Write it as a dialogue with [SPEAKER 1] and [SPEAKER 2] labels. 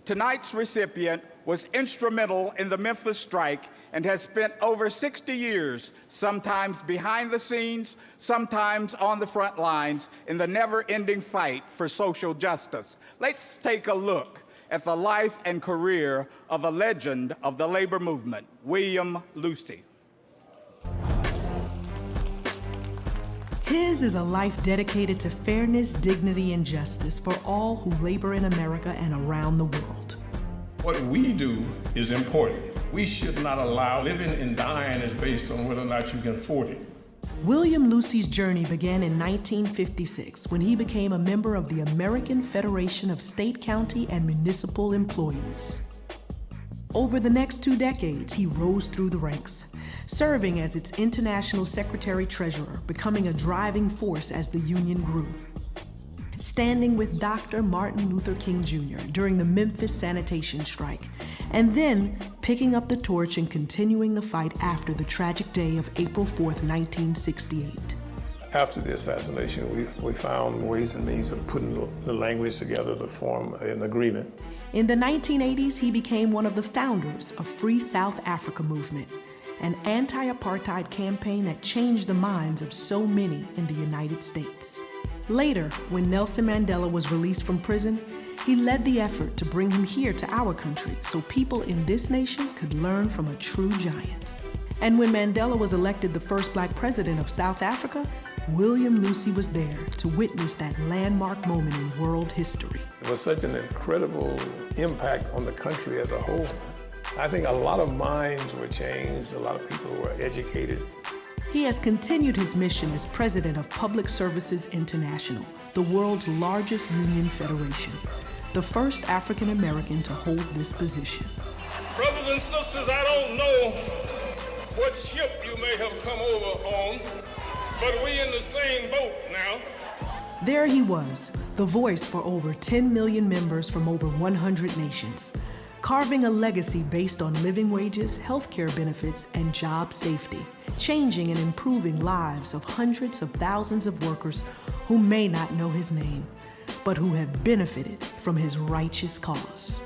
[SPEAKER 1] Tonight's recipient was instrumental in the Memphis strike and has spent over 60 years, sometimes behind the scenes, sometimes on the front lines, in the never-ending fight for social justice. Let's take a look at the life and career of a legend of the labor movement, William Lucy.
[SPEAKER 2] His is a life dedicated to fairness, dignity, and justice for all who labor in America and around the world.
[SPEAKER 3] What we do is important. We should not allow living and dying is based on whether or not you can afford it.
[SPEAKER 2] William Lucy's journey began in 1956 when he became a member of the American Federation of State, County, and Municipal Employees. Over the next 2 decades, he rose through the ranks, serving as its International Secretary-Treasurer, becoming a driving force as the union grew. Standing with Dr. Martin Luther King Jr. during the Memphis sanitation strike, and then picking up the torch and continuing the fight after the tragic day of April 4th, 1968.
[SPEAKER 3] After the assassination, we found ways and means of putting the language together to form an agreement.
[SPEAKER 2] In the 1980s, he became one of the founders of Free South Africa movement, an anti-apartheid campaign that changed the minds of so many in the United States. Later, when Nelson Mandela was released from prison, he led the effort to bring him here to our country so people in this nation could learn from a true giant. And when Mandela was elected the first Black president of South Africa, William Lucy was there to witness that landmark moment in world history.
[SPEAKER 3] It was such an incredible impact on the country as a whole. I think a lot of minds were changed, a lot of people were educated.
[SPEAKER 2] He has continued his mission as president of Public Services International, the world's largest union federation, the first African American to hold this position.
[SPEAKER 4] Brothers and sisters, I don't know what ship you may have come over on, but we in the same boat now.
[SPEAKER 2] There he was, the voice for over 10 million members from over 100 nations, carving a legacy based on living wages, healthcare benefits, and job safety, changing and improving lives of hundreds of thousands of workers who may not know his name, but who have benefited from his righteous cause.